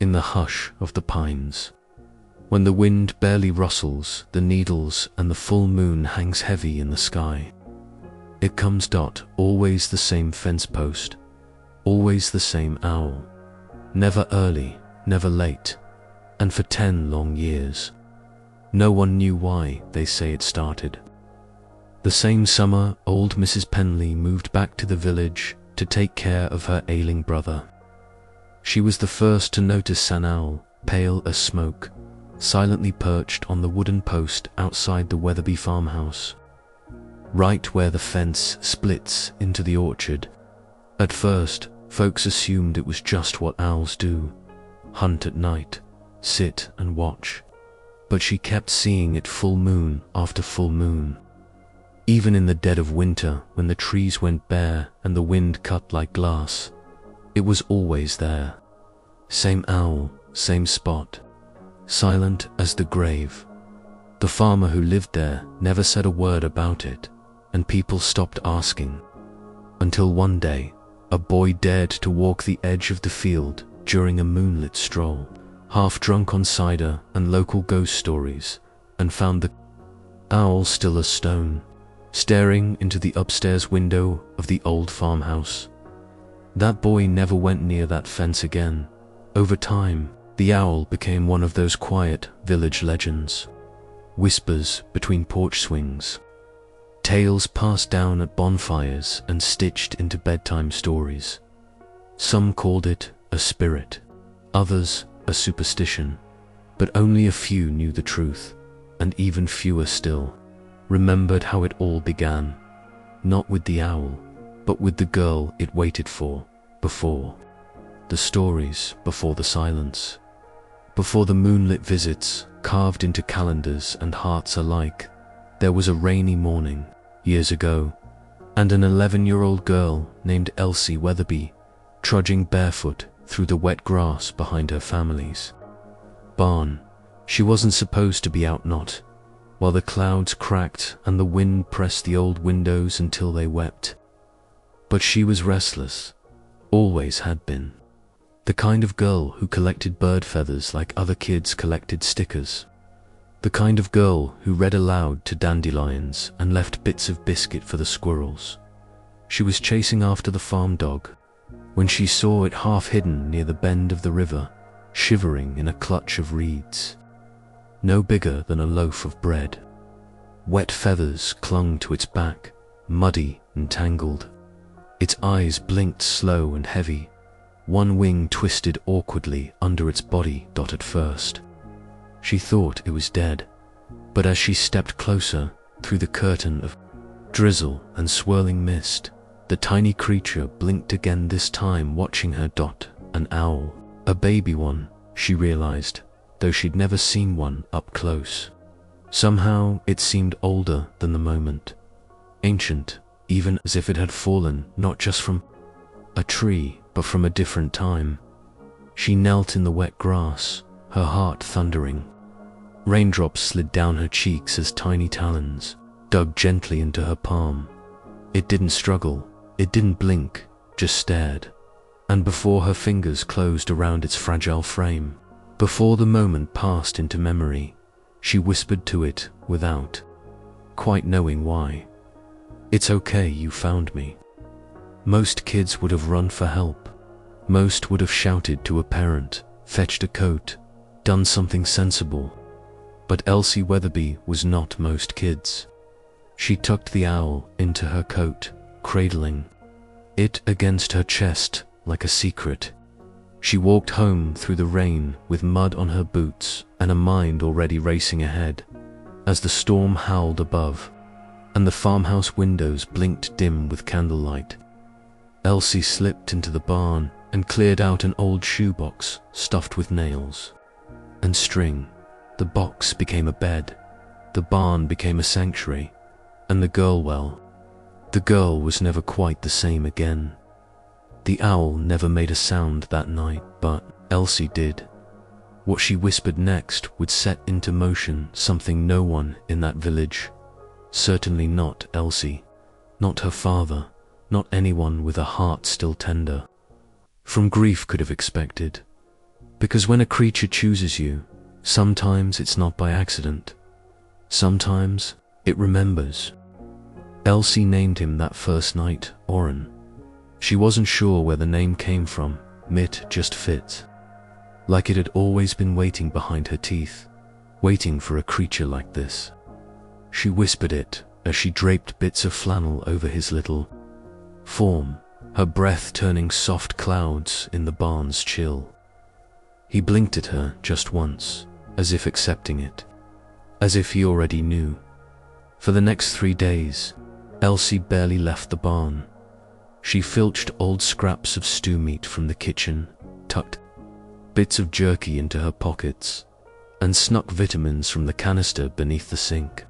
in the hush of the pines. When the wind barely rustles the needles and the full moon hangs heavy in the sky. It comes. Always the same fence post, always the same owl. Never early, never late, and for 10 long years. No one knew why. They say it started. The same summer, old Mrs. Penley moved back to the village to take care of her ailing brother. She was the first to notice an owl, pale as smoke, silently perched on the wooden post outside the Weatherby farmhouse, right where the fence splits into the orchard. At first, folks assumed it was just what owls do, hunt at night, sit and watch. But she kept seeing it full moon after full moon. Even in the dead of winter, when the trees went bare and the wind cut like glass, it was always there. Same owl, same spot, silent as the grave. The farmer who lived there never said a word about it, and people stopped asking. Until one day, a boy dared to walk the edge of the field during a moonlit stroll, half drunk on cider and local ghost stories, and found the owl still as stone, staring into the upstairs window of the old farmhouse. That boy never went near that fence again. Over time, the owl became one of those quiet village legends. Whispers between porch swings. Tales passed down at bonfires and stitched into bedtime stories. Some called it a spirit, others a superstition, but only a few knew the truth, and even fewer still remembered how it all began, not with the owl, but with the girl it waited for, before the stories, before the silence, before the moonlit visits carved into calendars and hearts alike. There was a rainy morning, years ago, and an 11-year-old girl named Elsie Weatherby, trudging barefoot through the wet grass behind her family's barn. She wasn't supposed to be out, not while the clouds cracked and the wind pressed the old windows until they wept. But she was restless, always had been. The kind of girl who collected bird feathers like other kids collected stickers. The kind of girl who read aloud to dandelions and left bits of biscuit for the squirrels. She was chasing after the farm dog when she saw it half hidden near the bend of the river, shivering in a clutch of reeds, no bigger than a loaf of bread. Wet feathers clung to its back, muddy and tangled. Its eyes blinked slow and heavy, one wing twisted awkwardly under its body. At first, she thought it was dead, but as she stepped closer through the curtain of drizzle and swirling mist, the tiny creature blinked again, this time watching her. An owl, a baby one, she realized, though she'd never seen one up close. Somehow it seemed older than the moment, ancient, even as if it had fallen not just from a tree, but from a different time. She knelt in the wet grass, her heart thundering. Raindrops slid down her cheeks as tiny talons dug gently into her palm. It didn't struggle, it didn't blink, just stared. And before her fingers closed around its fragile frame, before the moment passed into memory, she whispered to it without quite knowing why. "It's okay, you found me." Most kids would have run for help. Most would have shouted to a parent, fetched a coat, done something sensible. But Elsie Weatherby was not most kids. She tucked the owl into her coat, cradling it against her chest like a secret. She walked home through the rain with mud on her boots and a mind already racing ahead, as the storm howled above, and the farmhouse windows blinked dim with candlelight. Elsie slipped into the barn and cleared out an old shoebox stuffed with nails and string. The box became a bed, the barn became a sanctuary, and the girl was never quite the same again. The owl never made a sound that night, but Elsie did. What she whispered next would set into motion something no one in that village, certainly not Elsie, not her father, not anyone with a heart still tender from grief could have expected. Because when a creature chooses you, sometimes it's not by accident. Sometimes it remembers. Elsie named him that first night, Oren. She wasn't sure where the name came from, it just fit. Like it had always been waiting behind her teeth, waiting for a creature like this. She whispered it as she draped bits of flannel over his little form, her breath turning soft clouds in the barn's chill. He blinked at her just once, as if accepting it, as if he already knew. For the next 3 days, Elsie barely left the barn. She filched old scraps of stew meat from the kitchen, tucked bits of jerky into her pockets, and snuck vitamins from the canister beneath the sink.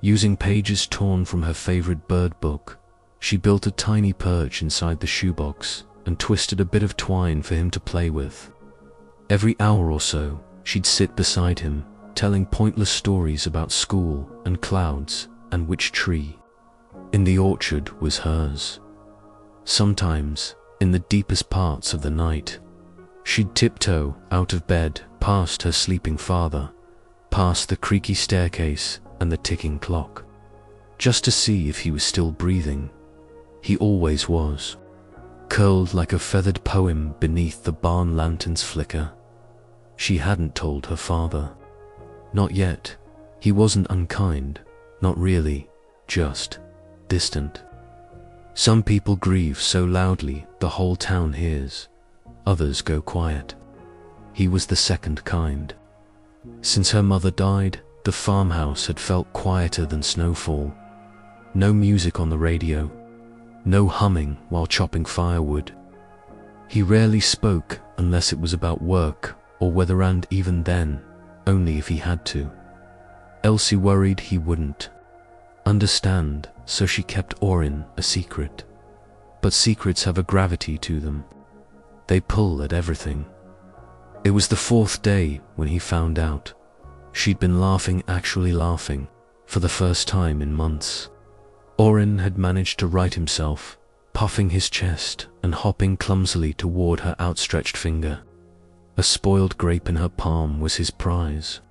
Using pages torn from her favorite bird book, she built a tiny perch inside the shoebox and twisted a bit of twine for him to play with. Every hour or so, she'd sit beside him, telling pointless stories about school and clouds and which tree in the orchard was hers. Sometimes, in the deepest parts of the night, she'd tiptoe out of bed past her sleeping father, past the creaky staircase and the ticking clock, just to see if he was still breathing. He always was, curled like a feathered poem beneath the barn lantern's flicker. She hadn't told her father. Not yet. He wasn't unkind, not really, just distant. Some people grieve so loudly the whole town hears. Others go quiet. He was the second kind. Since her mother died, the farmhouse had felt quieter than snowfall. No music on the radio, no humming while chopping firewood. He rarely spoke unless it was about work or weather, and even then, only if he had to. Elsie worried he wouldn't understand, so she kept Oren a secret. But secrets have a gravity to them. They pull at everything. It was the 4th day when he found out. She'd been laughing, actually laughing, for the first time in months. Oren had managed to right himself, puffing his chest and hopping clumsily toward her outstretched finger. A spoiled grape in her palm was his prize.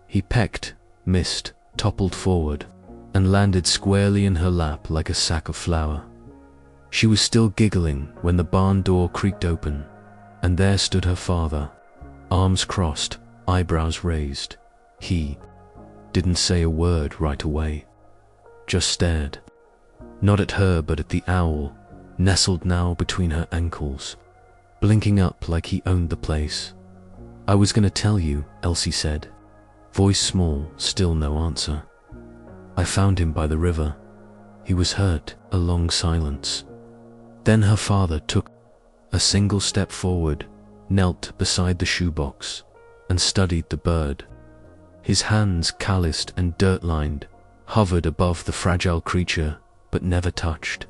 He pecked, missed, toppled forward, and landed squarely in her lap like a sack of flour. She was still giggling when the barn door creaked open, and there stood her father, arms crossed, eyebrows raised. He didn't say a word right away, just stared. Not at her but at the owl, nestled now between her ankles, blinking up like he owned the place. "I was gonna tell you," Elsie said, voice small, still no answer. "I found him by the river." He was hurt. A long silence. Then her father took a single step forward, knelt beside the shoebox, and studied the bird. His hands, calloused and dirt-lined, hovered above the fragile creature, but never touched.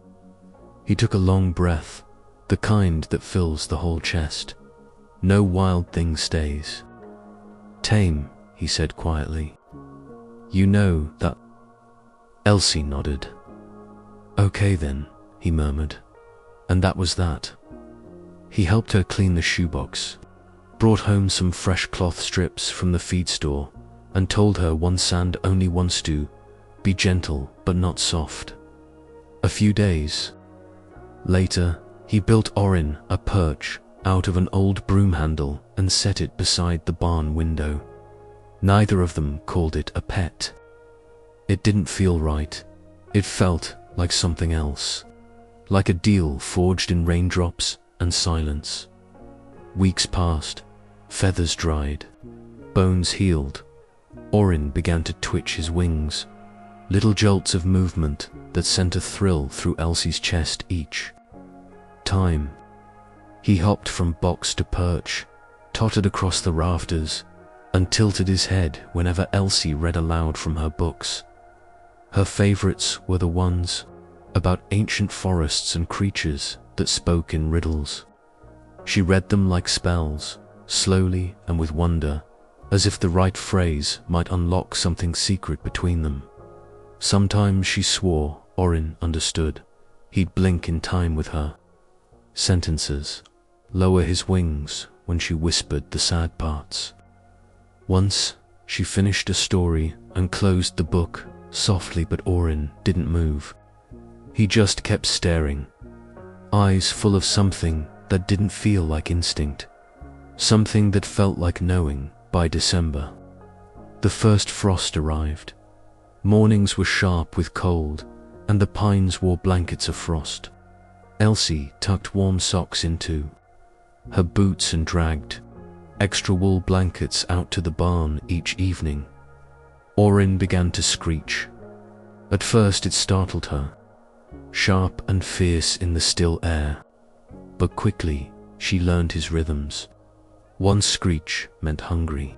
He took a long breath, the kind that fills the whole chest. "No wild thing stays tame," he said quietly. "You know that?" Elsie nodded. "Okay then," he murmured. And that was that. He helped her clean the shoebox, brought home some fresh cloth strips from the feed store, and told her one sand only one stew, be gentle but not soft. A few days later, he built Oren a perch out of an old broom handle and set it beside the barn window. Neither of them called it a pet. It didn't feel right. It felt like something else, like a deal forged in raindrops and silence. Weeks passed, feathers dried, bones healed. Oren began to twitch his wings, little jolts of movement that sent a thrill through Elsie's chest each time. He hopped from box to perch, tottered across the rafters, and tilted his head whenever Elsie read aloud from her books. Her favorites were the ones about ancient forests and creatures that spoke in riddles. She read them like spells, slowly and with wonder, as if the right phrase might unlock something secret between them. Sometimes she swore Oren understood. He'd blink in time with her. Sentences, lower his wings when she whispered the sad parts. Once, she finished a story and closed the book softly, but Orin didn't move. He just kept staring, eyes full of something that didn't feel like instinct, something that felt like knowing. By December, the first frost arrived. Mornings were sharp with cold, and the pines wore blankets of frost. Elsie tucked warm socks into her boots and dragged extra wool blankets out to the barn each evening. Orin began to screech. At first it startled her, sharp and fierce in the still air, but quickly she learned his rhythms. One screech meant hungry.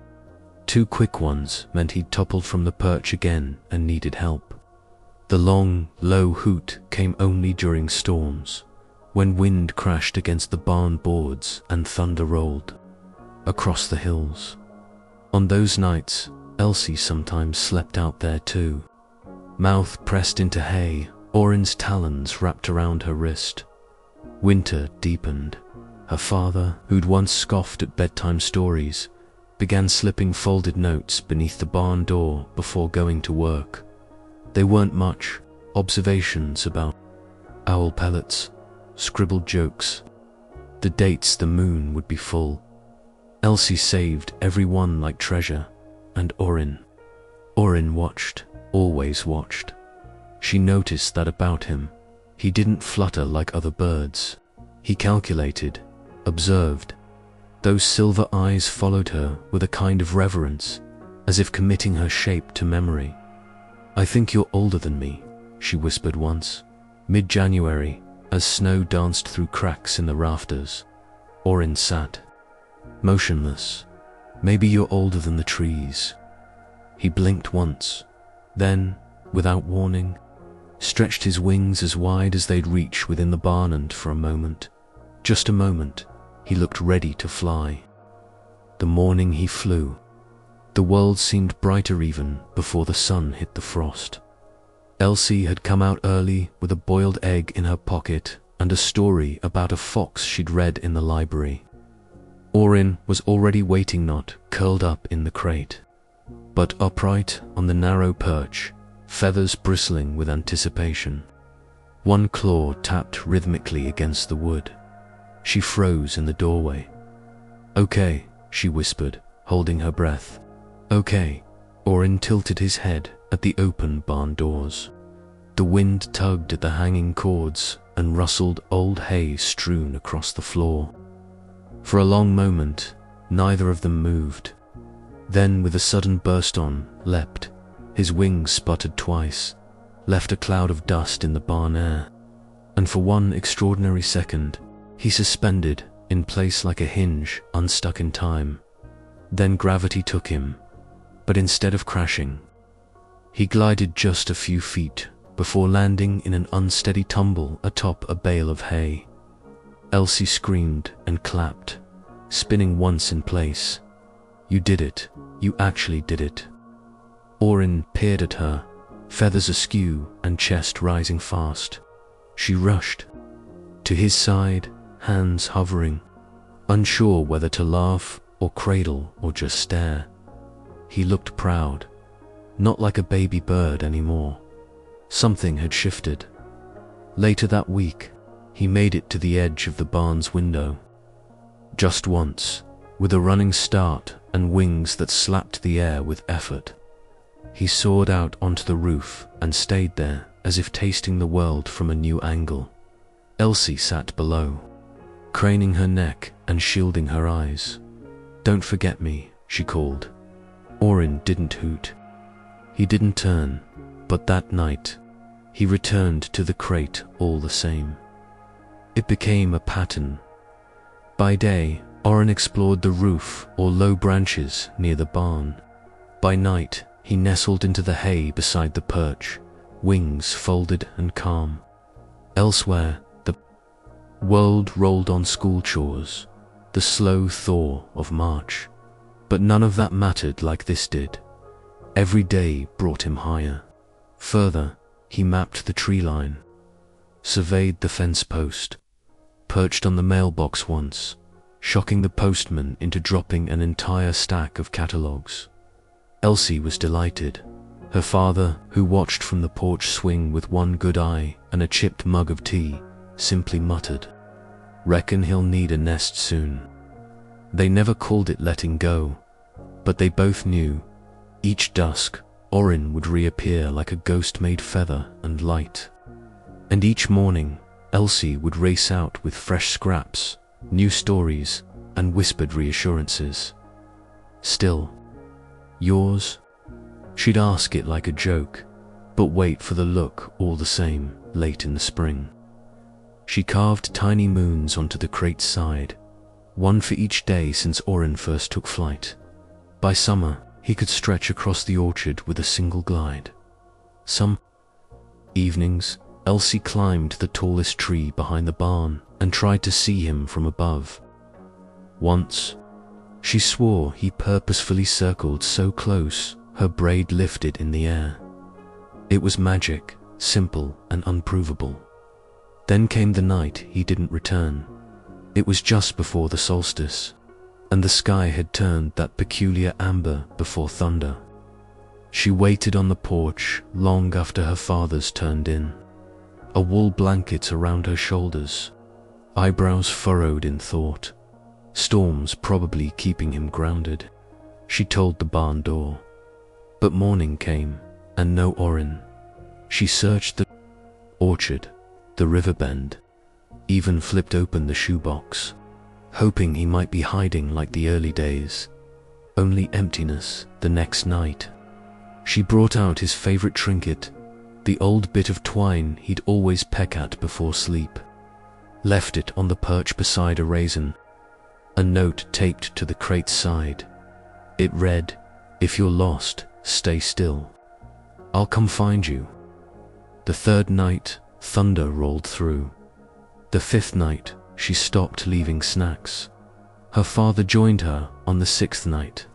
Two quick ones meant he'd toppled from the perch again and needed help. The long, low hoot came only during storms, when wind crashed against the barn boards and thunder rolled across the hills. On those nights, Elsie sometimes slept out there too, mouth pressed into hay, Orin's talons wrapped around her wrist. Winter deepened. Her father, who'd once scoffed at bedtime stories, began slipping folded notes beneath the barn door before going to work. They weren't much, observations about owl pellets, scribbled jokes, the dates the moon would be full. Elsie saved every one like treasure, and Orin watched, always watched. She noticed that about him. He didn't flutter like other birds. He calculated, observed. Those silver eyes followed her with a kind of reverence, as if committing her shape to memory. "I think you're older than me," she whispered once, mid-January, as snow danced through cracks in the rafters. Orin sat, motionless. "Maybe you're older than the trees." He blinked once, then, without warning, stretched his wings as wide as they'd reach within the barn, and for a moment, just a moment, he looked ready to fly. The morning he flew, the world seemed brighter even before the sun hit the frost. Elsie had come out early with a boiled egg in her pocket and a story about a fox she'd read in the library. Orin was already waiting, not curled up in the crate, but upright on the narrow perch, feathers bristling with anticipation. One claw tapped rhythmically against the wood. She froze in the doorway. "Okay," she whispered, holding her breath. "Okay." Orin tilted his head at the open barn doors. The wind tugged at the hanging cords and rustled old hay strewn across the floor. For a long moment, neither of them moved. Then, with a sudden burst, on leapt. His wings sputtered twice, left a cloud of dust in the barn air, and for one extraordinary second, he suspended in place like a hinge unstuck in time. Then gravity took him, but instead of crashing, he glided just a few feet before landing in an unsteady tumble atop a bale of hay. Elsie screamed and clapped, spinning once in place. "You did it. You actually did it." Orin peered at her, feathers askew and chest rising fast. She rushed to his side, hands hovering, unsure whether to laugh or cradle or just stare. He looked proud, not like a baby bird anymore. Something had shifted. Later that week, he made it to the edge of the barn's window. Just once, with a running start and wings that slapped the air with effort. He soared out onto the roof and stayed there as if tasting the world from a new angle. Elsie sat below, craning her neck and shielding her eyes. "Don't forget me," she called. Orin didn't hoot. He didn't turn, but that night, he returned to the crate all the same. It became a pattern. By day, Orin explored the roof or low branches near the barn. By night, he nestled into the hay beside the perch, wings folded and calm. Elsewhere, the world rolled on school chores, the slow thaw of March. But none of that mattered like this did. Every day brought him higher. Further, he mapped the tree line, surveyed the fence post, perched on the mailbox once, shocking the postman into dropping an entire stack of catalogues. Elsie was delighted. Her father, who watched from the porch swing with one good eye and a chipped mug of tea, simply muttered, "Reckon he'll need a nest soon." They never called it letting go, but they both knew, each dusk, Orrin would reappear like a ghost-made feather and light. And each morning, Elsie would race out with fresh scraps, new stories, and whispered reassurances. "Still yours?" She'd ask it like a joke, but wait for the look all the same late in the spring. She carved tiny moons onto the crate's side, one for each day since Orrin first took flight. By summer, he could stretch across the orchard with a single glide. Some evenings, Elsie climbed the tallest tree behind the barn and tried to see him from above. Once, she swore he purposefully circled so close her braid lifted in the air. It was magic, simple and unprovable. Then came the night he didn't return. It was just before the solstice, and the sky had turned that peculiar amber before thunder. She waited on the porch long after her father's turned in, a wool blanket around her shoulders, eyebrows furrowed in thought, storms probably keeping him grounded. She told the barn door. But morning came, and no Orrin. She searched the orchard, the river bend, even flipped open the shoebox, hoping he might be hiding like the early days. Only emptiness the next night. She brought out his favorite trinket, the old bit of twine he'd always peck at before sleep, left it on the perch beside a raisin, a note taped to the crate's side. It read, "If you're lost, stay still. I'll come find you." The third night, thunder rolled through. The fifth night, she stopped leaving snacks. Her father joined her on the sixth night,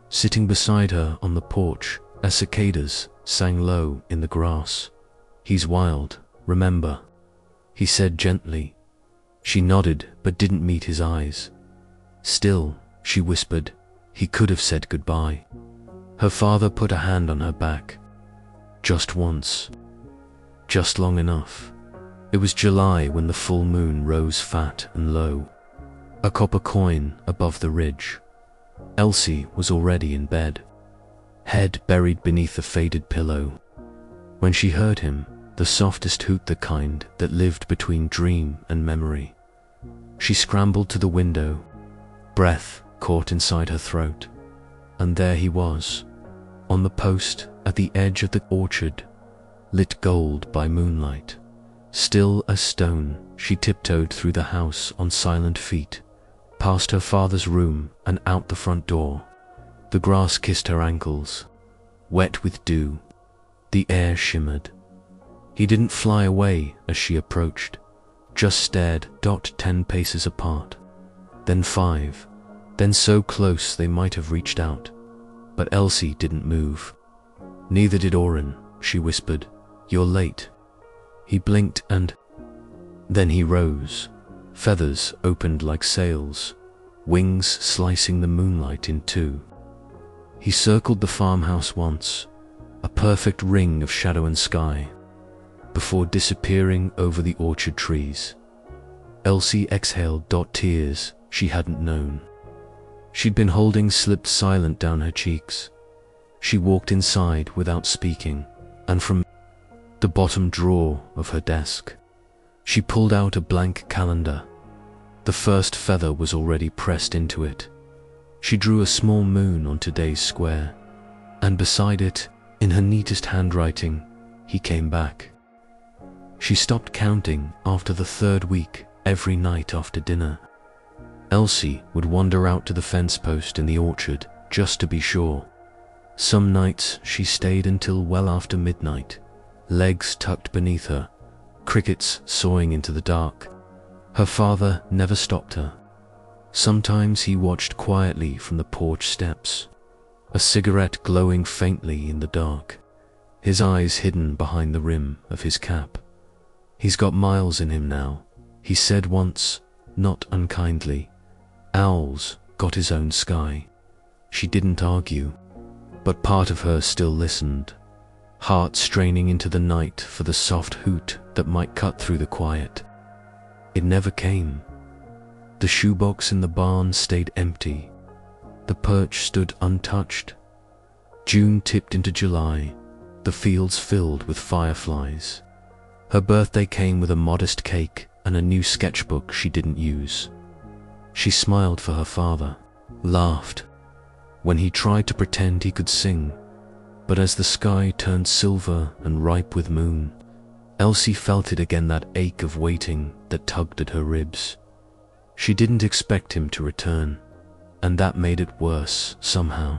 sitting beside her on the porch as cicadas sang low in the grass. "He's wild, remember," he said gently. She nodded but didn't meet his eyes. "Still," she whispered, "he could have said goodbye." Her father put a hand on her back. "Just once. Just long enough." It was July when the full moon rose fat and low, a copper coin above the ridge. Elsie was already in bed, head buried beneath a faded pillow, when she heard him, the softest hoot, the kind that lived between dream and memory. She scrambled to the window, breath caught inside her throat, and there he was, on the post at the edge of the orchard, lit gold by moonlight. Still as stone, she tiptoed through the house on silent feet, past her father's room and out the front door. The grass kissed her ankles, wet with dew. The air shimmered. He didn't fly away as she approached, just stared. 10 paces apart, then 5, then so close they might have reached out. But Elsie didn't move. "Neither did Orrin," she whispered. "You're late." He blinked and then he rose, feathers opened like sails, wings slicing the moonlight in two. He circled the farmhouse once, a perfect ring of shadow and sky, before disappearing over the orchard trees. Elsie exhaled. Tears she hadn't known, she'd been holding slipped silent down her cheeks. She walked inside without speaking, and from the bottom drawer of her desk, she pulled out a blank calendar. The first feather was already pressed into it. She drew a small moon on today's square, and beside it, in her neatest handwriting, he came back. She stopped counting after the third week. Every night after dinner, Elsie would wander out to the fence post in the orchard just to be sure. Some nights she stayed until well after midnight, legs tucked beneath her, crickets sawing into the dark. Her father never stopped her. Sometimes he watched quietly from the porch steps, a cigarette glowing faintly in the dark, his eyes hidden behind the rim of his cap. "He's got miles in him now," he said once, not unkindly. Owls got his own sky. She didn't argue, but part of her still listened, heart straining into the night for the soft hoot that might cut through the quiet. It never came. The shoebox in the barn stayed empty. The perch stood untouched. June tipped into July, the fields filled with fireflies. Her birthday came with a modest cake and a new sketchbook she didn't use. She smiled for her father, laughed when he tried to pretend he could sing, but as the sky turned silver and ripe with moon, Elsie felt it again, that ache of waiting that tugged at her ribs. She didn't expect him to return, and that made it worse somehow.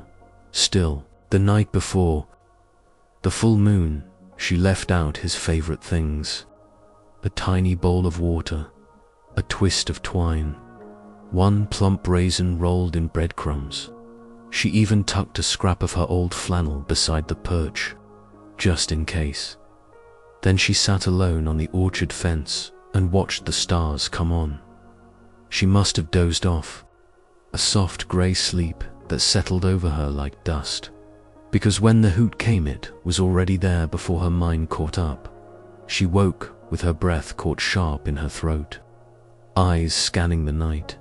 Still, the night before, the full moon, she left out his favorite things: a tiny bowl of water, a twist of twine, one plump raisin rolled in breadcrumbs. She even tucked a scrap of her old flannel beside the perch, just in case. Then she sat alone on the orchard fence and watched the stars come on. She must have dozed off, a soft grey sleep that settled over her like dust, because when the hoot came it was already there before her mind caught up. She woke with her breath caught sharp in her throat, eyes scanning the night,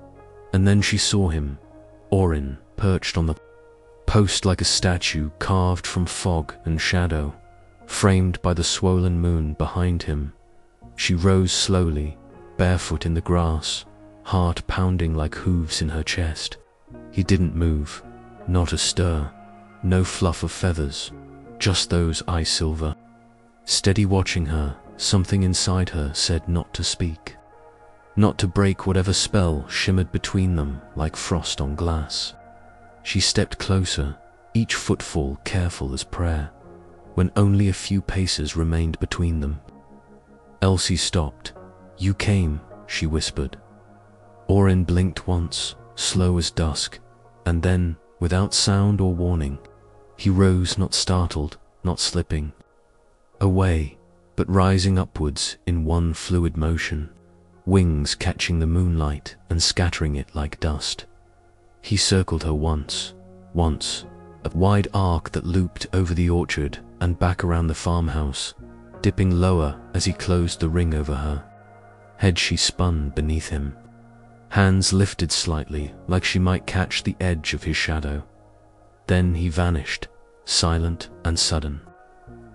and then she saw him, Orin, perched on the post like a statue carved from fog and shadow, framed by the swollen moon behind him. She rose slowly, barefoot in the grass, heart pounding like hooves in her chest. He didn't move, not a stir, no fluff of feathers, just those eye silver. Steady watching her, something inside her said not to speak, not to break whatever spell shimmered between them like frost on glass. She stepped closer, each footfall careful as prayer, when only a few paces remained between them. Elsie stopped. "You came," she whispered. Orin blinked once, slow as dusk, and then, without sound or warning, he rose, not startled, not slipping away, but rising upwards in one fluid motion, wings catching the moonlight and scattering it like dust. He circled her once, a wide arc that looped over the orchard and back around the farmhouse, dipping lower as he closed the ring over her. Head she spun beneath him, hands lifted slightly like she might catch the edge of his shadow. Then he vanished, silent and sudden,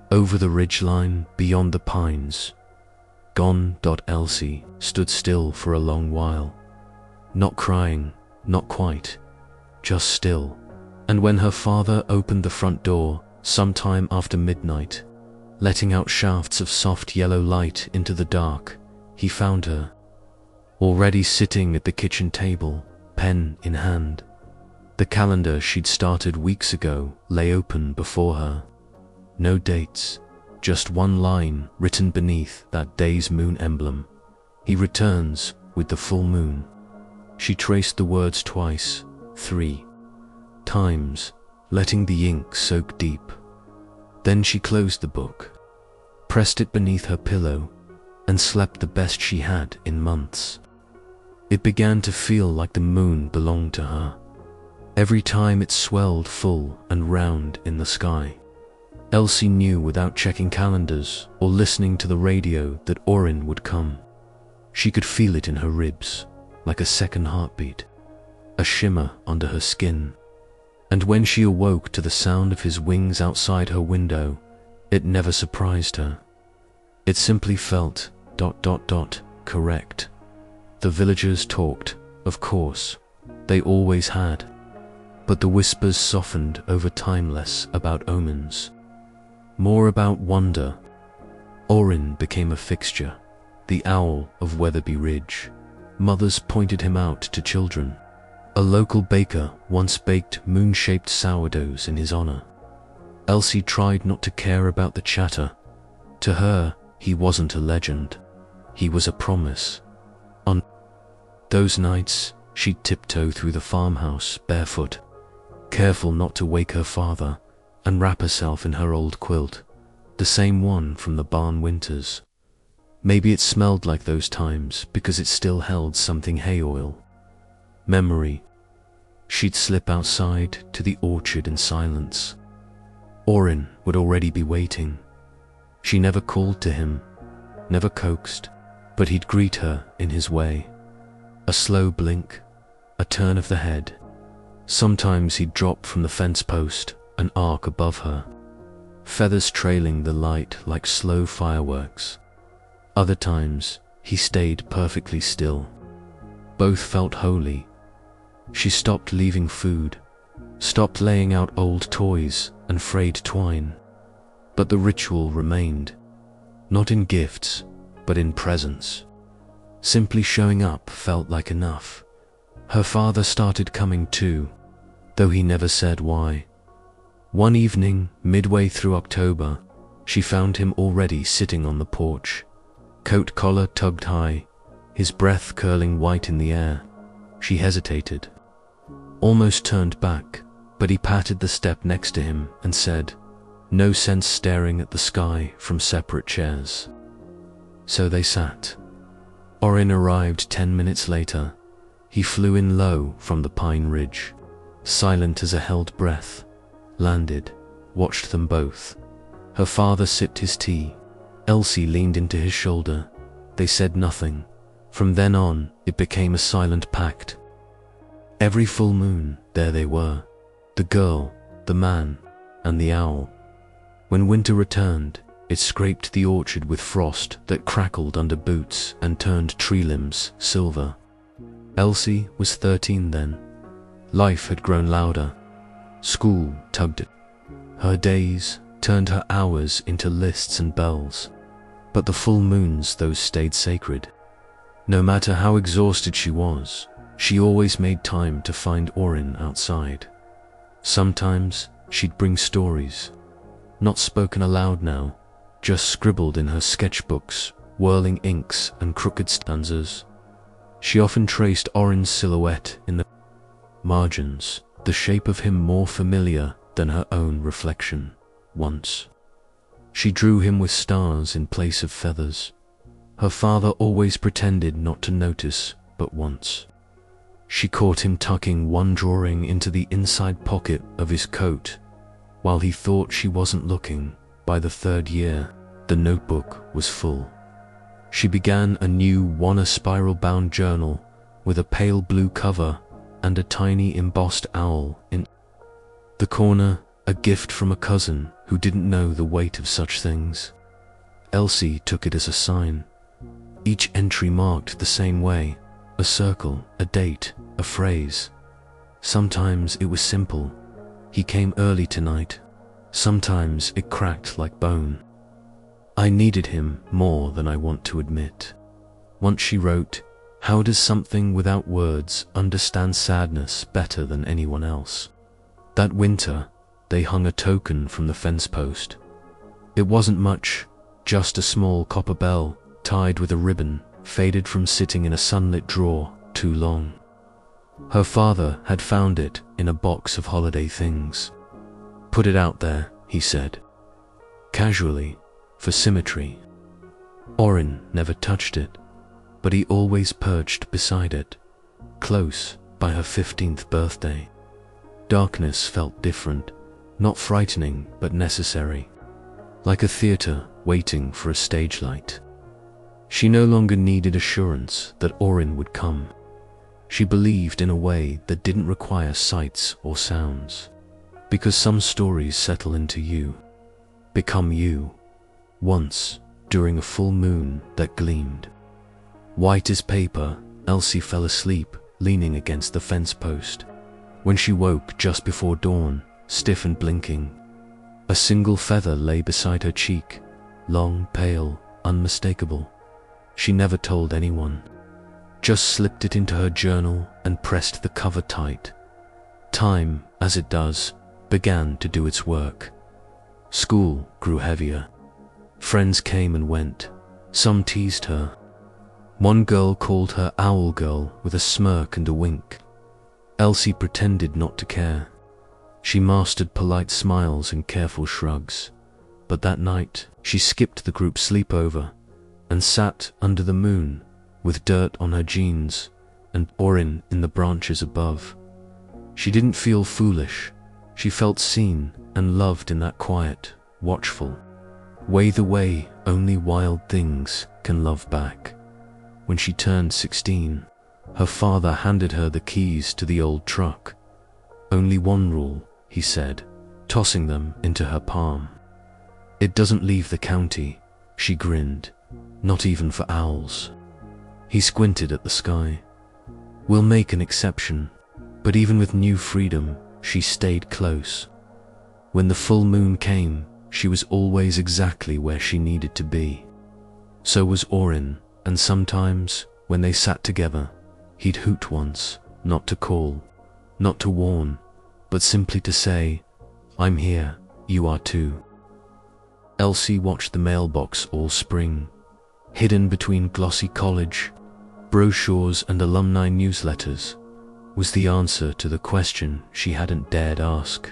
over the ridgeline beyond the pines. Gone. Elsie stood still for a long while, not crying, not quite, just still. And when her father opened the front door, sometime after midnight, letting out shafts of soft yellow light into the dark, he found her, already sitting at the kitchen table, pen in hand. The calendar she'd started weeks ago lay open before her. No dates, just one line written beneath that day's moon emblem: "He returns with the full moon." She traced the words twice, 3 times, letting the ink soak deep. Then she closed the book, pressed it beneath her pillow, and slept the best she had in months. It began to feel like the moon belonged to her, every time it swelled full and round in the sky. Elsie knew without checking calendars or listening to the radio that Orin would come. She could feel it in her ribs, like a second heartbeat, a shimmer under her skin. And when she awoke to the sound of his wings outside her window, it never surprised her. It simply felt ... correct. The villagers talked, of course, they always had, but the whispers softened over time, less about omens, more about wonder. Orin became a fixture, the owl of Weatherby Ridge. Mothers pointed him out to children. A local baker once baked moon-shaped sourdoughs in his honor. Elsie tried not to care about the chatter. To her, he wasn't a legend. He was a promise. On those nights, she'd tiptoe through the farmhouse barefoot, careful not to wake her father, and wrap herself in her old quilt, the same one from the barn winters. Maybe it smelled like those times because it still held something hay oil. memory. She'd slip outside to the orchard in silence. Orin would already be waiting. She never called to him, never coaxed, but he'd greet her in his way. A slow blink, a turn of the head. Sometimes he'd drop from the fence post, an arc above her, feathers trailing the light like slow fireworks. Other times, he stayed perfectly still. Both felt holy. She stopped leaving food, stopped laying out old toys and frayed twine. But the ritual remained, not in gifts, but in presence. Simply showing up felt like enough. Her father started coming too, though he never said why. One evening, midway through October, she found him already sitting on the porch, coat collar tugged high, his breath curling white in the air. She hesitated, almost turned back, but he patted the step next to him and said, "No sense staring at the sky from separate chairs." So they sat. Orin arrived 10 minutes later. He flew in low from the pine ridge, silent as a held breath, landed, watched them both. Her father sipped his tea. Elsie leaned into his shoulder. They said nothing. From then on, it became a silent pact. Every full moon, there they were, the girl, the man, and the owl. When winter returned, it scraped the orchard with frost that crackled under boots and turned tree limbs silver. Elsie was 13 then. Life had grown louder. School tugged at her days, turned her hours into lists and bells. But the full moons, those stayed sacred. No matter how exhausted she was, she always made time to find Orin outside. Sometimes she'd bring stories, not spoken aloud now, just scribbled in her sketchbooks, whirling inks and crooked stanzas. She often traced Orin's silhouette in the margins, the shape of him more familiar than her own reflection. Once, she drew him with stars in place of feathers. Her father always pretended not to notice, but once, she caught him tucking one drawing into the inside pocket of his coat. While he thought she wasn't looking, by the 3rd year, the notebook was full. She began a new Wanna spiral-bound journal with a pale blue cover and a tiny embossed owl in the corner, a gift from a cousin who didn't know the weight of such things. Elsie took it as a sign. Each entry marked the same way, a circle, a date, a phrase. Sometimes it was simple. He came early tonight. Sometimes it cracked like bone. I needed him more than I want to admit. Once she wrote, "How does something without words understand sadness better than anyone else?" That winter, they hung a token from the fence post. It wasn't much, just a small copper bell tied with a ribbon, faded from sitting in a sunlit drawer too long. Her father had found it in a box of holiday things. "Put it out there," he said, casually, for symmetry. Orin never touched it, but he always perched beside it, close by her 15th birthday. Darkness felt different, not frightening but necessary, like a theater waiting for a stage light. She no longer needed assurance that Orin would come. She believed in a way that didn't require sights or sounds, because some stories settle into you, become you. Once, during a full moon that gleamed white as paper, Elsie fell asleep leaning against the fence post. When she woke just before dawn, stiff and blinking, a single feather lay beside her cheek, long, pale, unmistakable. She never told anyone, just slipped it into her journal and pressed the cover tight. Time, as it does, began to do its work. School grew heavier. Friends came and went. Some teased her. One girl called her Owl Girl with a smirk and a wink. Elsie pretended not to care. She mastered polite smiles and careful shrugs. But that night, she skipped the group sleepover and sat under the moon with dirt on her jeans, and Orin in the branches above. She didn't feel foolish. She felt seen and loved in that quiet, watchful way, the way only wild things can love back. When she turned 16, her father handed her the keys to the old truck. "Only one rule," he said, tossing them into her palm. "It doesn't leave the county," she grinned. "Not even for owls." He squinted at the sky. "We'll make an exception." But even with new freedom, she stayed close. When the full moon came, she was always exactly where she needed to be. So was Orin, and sometimes, when they sat together, he'd hoot once, not to call, not to warn, but simply to say, "I'm here, you are too." Elsie watched the mailbox all spring, hidden between glossy college brochures and alumni newsletters, was the answer to the question she hadn't dared ask.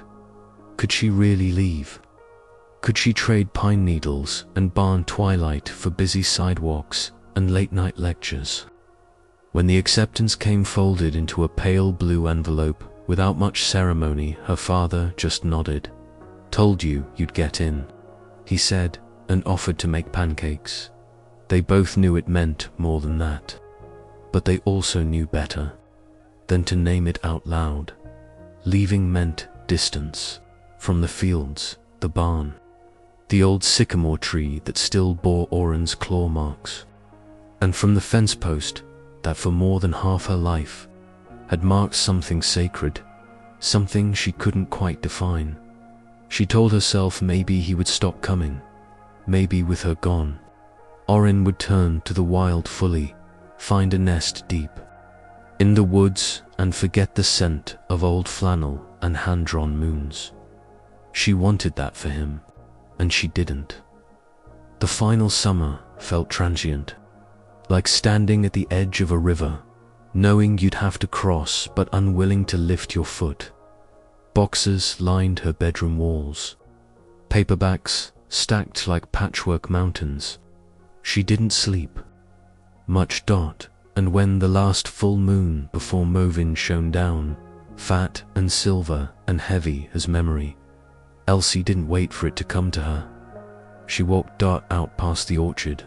Could she really leave? Could she trade pine needles and barn twilight for busy sidewalks and late-night lectures? When the acceptance came folded into a pale blue envelope without much ceremony, her father just nodded. "Told you you'd get in," he said, and offered to make pancakes. They both knew it meant more than that, but they also knew better than to name it out loud. Leaving meant distance from the fields, the barn, the old sycamore tree that still bore Orin's claw marks, and from the fence post that for more than half her life had marked something sacred, something she couldn't quite define. She told herself maybe he would stop coming, maybe with her gone, Orin would turn to the wild fully, find a nest deep in the woods and forget the scent of old flannel and hand-drawn moons. She wanted that for him, and she didn't. The final summer felt transient, like standing at the edge of a river, knowing you'd have to cross but unwilling to lift your foot. Boxes lined her bedroom walls, paperbacks stacked like patchwork mountains. She didn't sleep much. And when the last full moon before Movin shone down, fat and silver and heavy as memory, Elsie didn't wait for it to come to her. She walked out past the orchard,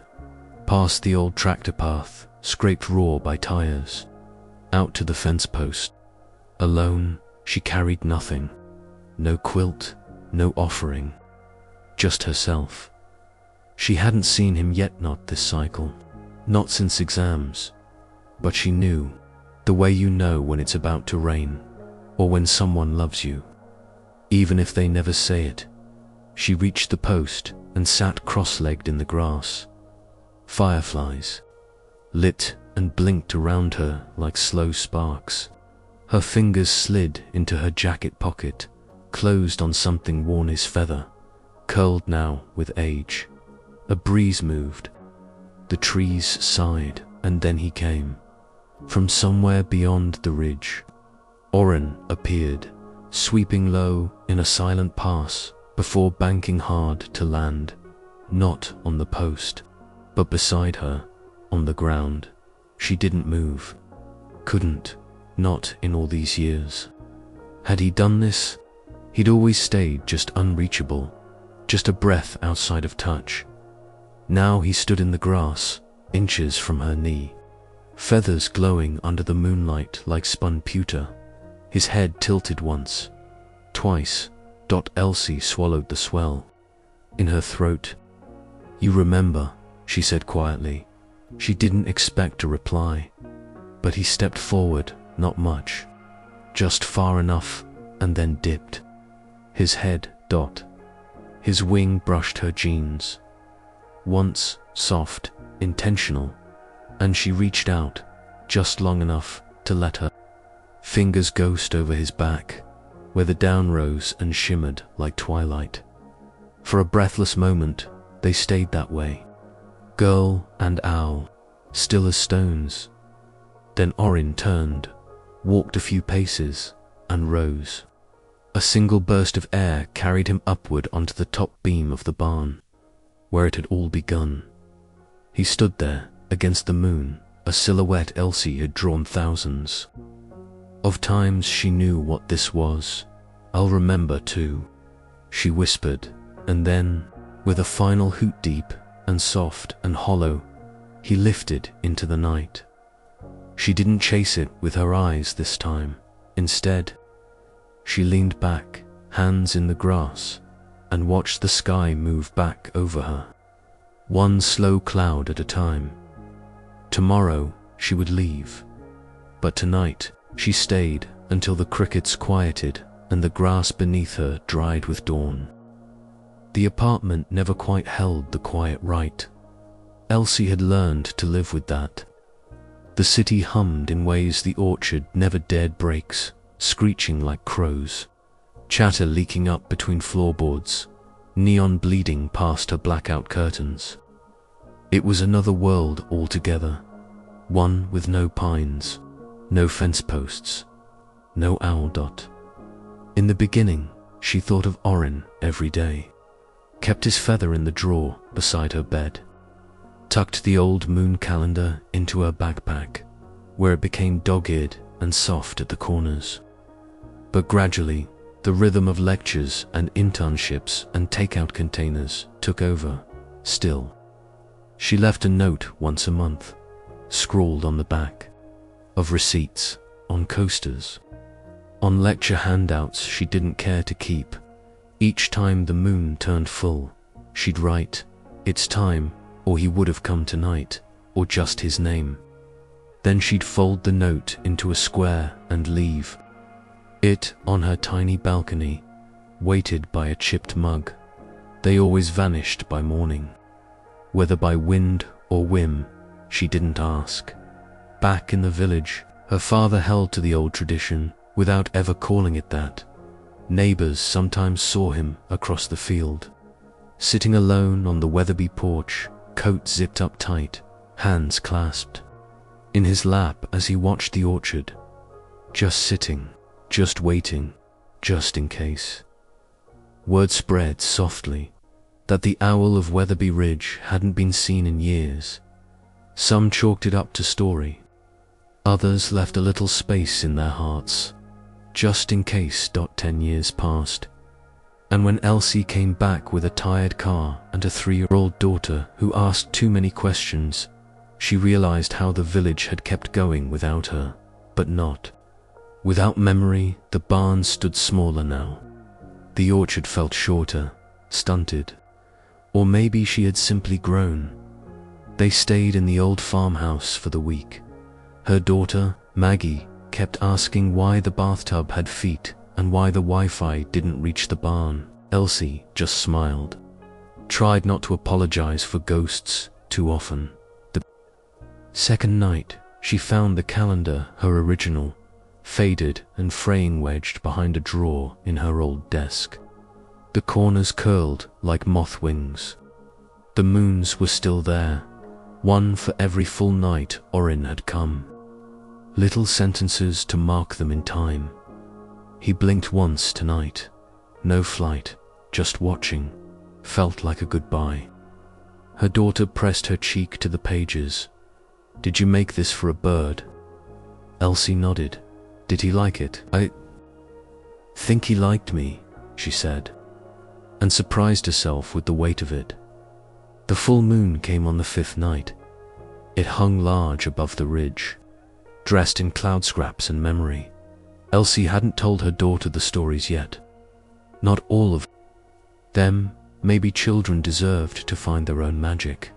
past the old tractor path, scraped raw by tires, out to the fence post. Alone, she carried nothing. No quilt, no offering. Just herself. She hadn't seen him yet, not this cycle. Not since exams. But she knew, the way you know when it's about to rain, or when someone loves you, even if they never say it. She reached the post and sat cross-legged in the grass. Fireflies lit and blinked around her like slow sparks. Her fingers slid into her jacket pocket, closed on something worn as feather, curled now with age. A breeze moved. The trees sighed, and then he came. From somewhere beyond the ridge, Orin appeared, sweeping low in a silent pass before banking hard to land, not on the post, but beside her, on the ground. She didn't move. Couldn't, not in all these years. Had he done this, he'd always stayed just unreachable, just a breath outside of touch. Now he stood in the grass, inches from her knee, feathers glowing under the moonlight like spun pewter. His head tilted once, twice. Elsie swallowed the swell in her throat. "You remember," she said quietly. She didn't expect a reply, but he stepped forward, not much, just far enough, and then dipped. His head. His wing brushed her jeans. Once, soft, intentional, and she reached out, just long enough to let her fingers ghost over his back, where the down rose and shimmered like twilight. For a breathless moment, they stayed that way, girl and owl, still as stones. Then Orin turned, walked a few paces, and rose. A single burst of air carried him upward onto the top beam of the barn, where it had all begun. He stood there, against the moon, a silhouette Elsie had drawn thousands of times. She knew what this was. "I'll remember too," she whispered, and then, with a final hoot deep and soft and hollow, he lifted into the night. She didn't chase it with her eyes this time. Instead, she leaned back, hands in the grass, and watched the sky move back over her, one slow cloud at a time. Tomorrow she would leave, but tonight she stayed until the crickets quieted and the grass beneath her dried with dawn. The apartment never quite held the quiet right. Elsie had learned to live with that. The city hummed in ways the orchard never dared breaks, screeching like crows, chatter leaking up between floorboards, neon bleeding past her blackout curtains. It was another world altogether, one with no pines, no fence posts, no owl dot. In the beginning, she thought of Orin every day, kept his feather in the drawer beside her bed, tucked the old moon calendar into her backpack, where it became dog-eared and soft at the corners. But gradually, the rhythm of lectures and internships and takeout containers took over. Still, she left a note once a month, scrawled on the back, of receipts, on coasters, on lecture handouts she didn't care to keep. Each time the moon turned full, she'd write, "It's time," or "He would have come tonight," or just his name. Then she'd fold the note into a square and leave it on her tiny balcony, weighted by a chipped mug. They always vanished by morning. Whether by wind or whim, she didn't ask. Back in the village, her father held to the old tradition without ever calling it that. Neighbors sometimes saw him across the field, sitting alone on the Weatherby porch, coat zipped up tight, hands clasped in his lap as he watched the orchard, just sitting, just waiting, just in case. Word spread softly that the owl of Weatherby Ridge hadn't been seen in years. Some chalked it up to story. Others left a little space in their hearts, just in case. 10 years passed, and when Elsie came back with a tired car and a 3-year-old daughter who asked too many questions, she realized how the village had kept going without her, but not without memory. The barn stood smaller now. The orchard felt shorter, stunted, or maybe she had simply grown. They stayed in the old farmhouse for the week. Her daughter, Maggie, kept asking why the bathtub had feet and why the Wi-Fi didn't reach the barn. Elsie just smiled, tried not to apologize for ghosts too often. The second night, she found the calendar, her original, faded and fraying, wedged behind a drawer in her old desk. The corners curled like moth wings. The moons were still there, one for every full night Orin had come. Little sentences to mark them in time. He blinked once tonight. No flight, just watching. Felt like a goodbye. Her daughter pressed her cheek to the pages. "Did you make this for a bird?" Elsie nodded. "Did he like it?" "I think he liked me," she said, and surprised herself with the weight of it. The full moon came on the 5th night. It hung large above the ridge, dressed in cloud scraps and memory. Elsie hadn't told her daughter the stories yet. Not all of them. Maybe children deserved to find their own magic.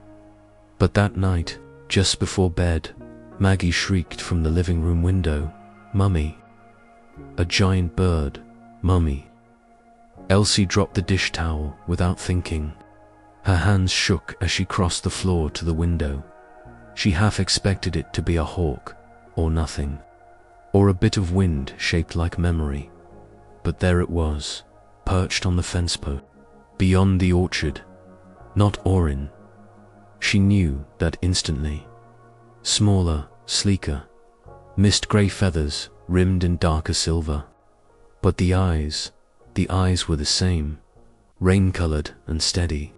But that night, just before bed, Maggie shrieked from the living room window, "Mummy!" A giant bird, "Mummy!" Elsie dropped the dish towel without thinking. Her hands shook as she crossed the floor to the window. She half expected it to be a hawk, or nothing, or a bit of wind shaped like memory. But there it was, perched on the fence post, beyond the orchard. Not Orin. She knew that instantly. Smaller, sleeker, mist grey feathers rimmed in darker silver. But the eyes were the same, rain-colored and steady,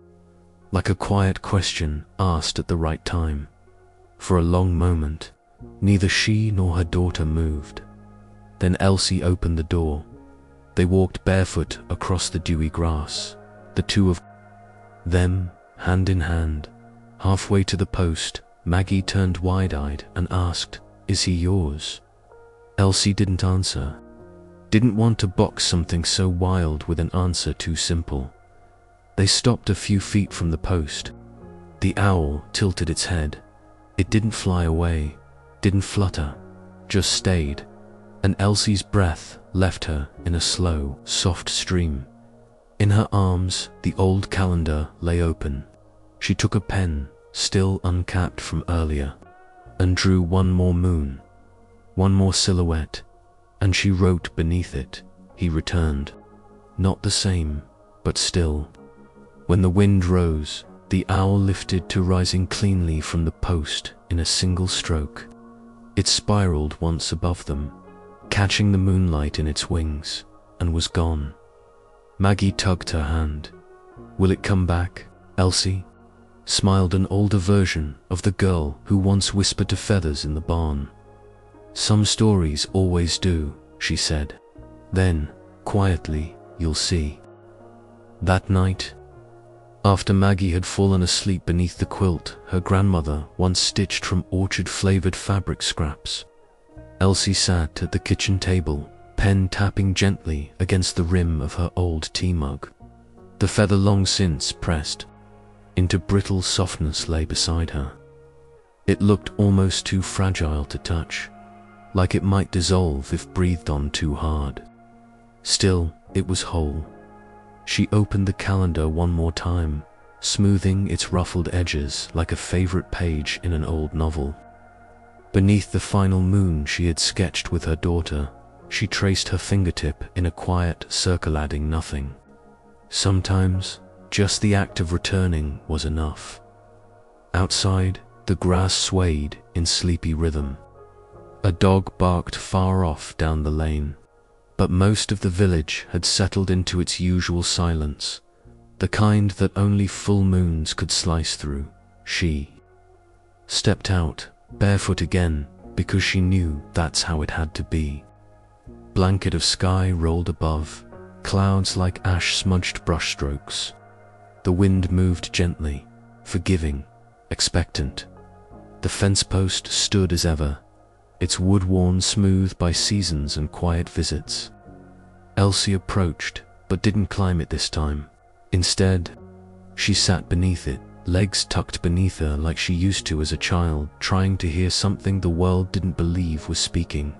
like a quiet question asked at the right time. For a long moment, neither she nor her daughter moved. Then Elsie opened the door. They walked barefoot across the dewy grass, the two of them, hand in hand. Halfway to the post, Maggie turned wide-eyed and asked, "Is he yours?" Elsie didn't answer. Didn't want to box something so wild with an answer too simple. They stopped a few feet from the post. The owl tilted its head. It didn't fly away, didn't flutter, just stayed, and Elsie's breath left her in a slow, soft stream. In her arms, the old calendar lay open. She took a pen, still uncapped from earlier, and drew one more moon, one more silhouette, and she wrote beneath it, "He returned." Not the same, but still. When the wind rose, the owl lifted to rising cleanly from the post in a single stroke. It spiraled once above them, catching the moonlight in its wings, and was gone. Maggie tugged her hand. "Will it come back, Elsie?" Smiled an older version of the girl who once whispered to feathers in the barn. "Some stories always do," she said. "Then, quietly, you'll see." That night, after Maggie had fallen asleep beneath the quilt her grandmother once stitched from orchard-flavored fabric scraps, Elsie sat at the kitchen table, pen tapping gently against the rim of her old tea mug. The feather long since pressed into brittle softness lay beside her. It looked almost too fragile to touch, like it might dissolve if breathed on too hard. Still, it was whole. She opened the calendar one more time, smoothing its ruffled edges like a favorite page in an old novel. Beneath the final moon she had sketched with her daughter, she traced her fingertip in a quiet circle, adding nothing. Sometimes, just the act of returning was enough. Outside, the grass swayed in sleepy rhythm. A dog barked far off down the lane, but most of the village had settled into its usual silence, the kind that only full moons could slice through. She stepped out, barefoot again, because she knew that's how it had to be. Blanket of sky rolled above, clouds like ash-smudged brushstrokes. The wind moved gently, forgiving, expectant. The fence post stood as ever, its wood worn smooth by seasons and quiet visits. Elsie approached, but didn't climb it this time. Instead, she sat beneath it, legs tucked beneath her like she used to as a child, trying to hear something the world didn't believe was speaking.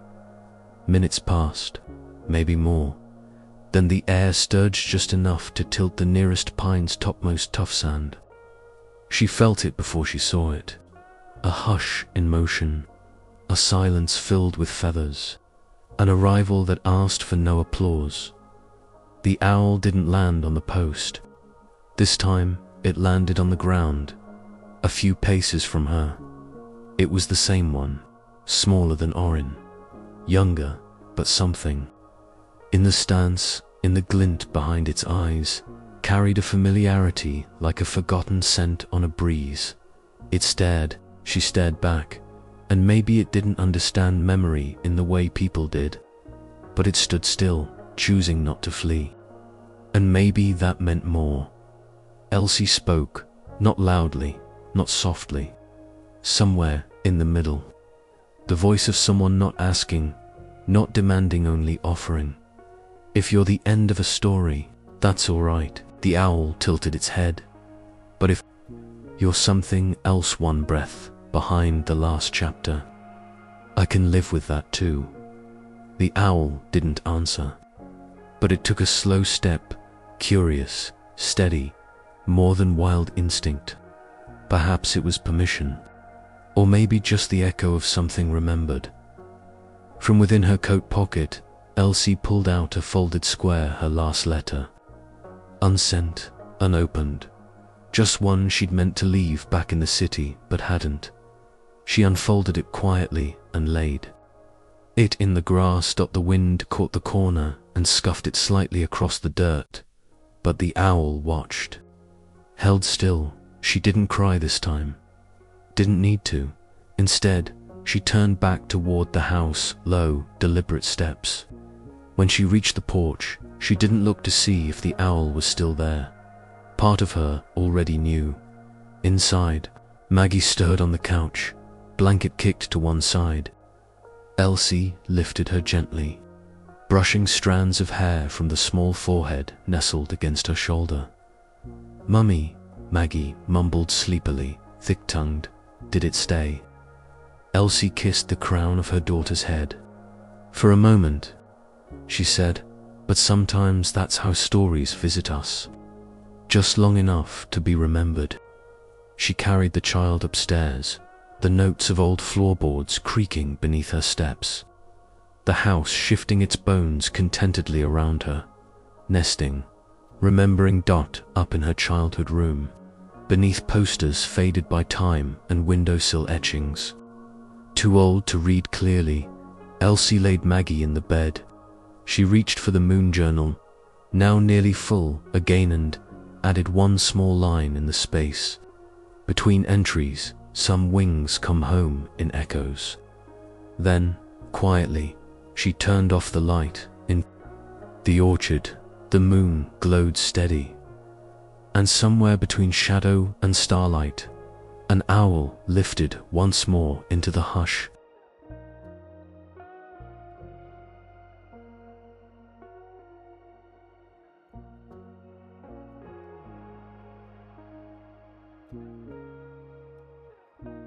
Minutes passed, maybe more. Then the air stirred just enough to tilt the nearest pine's topmost tough sand. She felt it before she saw it. A hush in motion, a silence filled with feathers, an arrival that asked for no applause. The owl didn't land on the post. This time, it landed on the ground, a few paces from her. It was the same one, smaller than Orin, younger, but something. In the stance, in the glint behind its eyes, carried a familiarity like a forgotten scent on a breeze. It stared, she stared back, and maybe it didn't understand memory in the way people did, but it stood still, choosing not to flee. And maybe that meant more. Elsie spoke, not loudly, not softly, somewhere in the middle. The voice of someone not asking, not demanding, only offering. "If you're the end of a story, that's all right." The owl tilted its head. "But if you're something else, one breath behind the last chapter, I can live with that too." The owl didn't answer, but it took a slow step, curious, steady, more than wild instinct. Perhaps it was permission, or maybe just the echo of something remembered. From within her coat pocket, Elsie pulled out a folded square, her last letter. Unsent, unopened. Just one she'd meant to leave back in the city, but hadn't. She unfolded it quietly and laid it in the grass. The wind caught the corner and scuffed it slightly across the dirt, but the owl watched. Held still, she didn't cry this time. Didn't need to. Instead, she turned back toward the house, low, deliberate steps. When she reached the porch, she didn't look to see if the owl was still there. Part of her already knew. Inside, Maggie stirred on the couch, blanket kicked to one side. Elsie lifted her gently, brushing strands of hair from the small forehead nestled against her shoulder. "Mummy," Maggie mumbled sleepily, thick-tongued. "Did it stay?" Elsie kissed the crown of her daughter's head. "For a moment," she said, "but sometimes that's how stories visit us. Just long enough to be remembered." She carried the child upstairs, the notes of old floorboards creaking beneath her steps, the house shifting its bones contentedly around her, nesting, remembering Dot up in her childhood room, beneath posters faded by time and windowsill etchings. Too old to read clearly, Elsie laid Maggie in the bed. She reached for the moon journal, now nearly full again, and added one small line in the space. Between entries, "Some wings come home" in echoes. Then, quietly, she turned off the light. In the orchard, the moon glowed steady, and somewhere between shadow and starlight, an owl lifted once more into the hush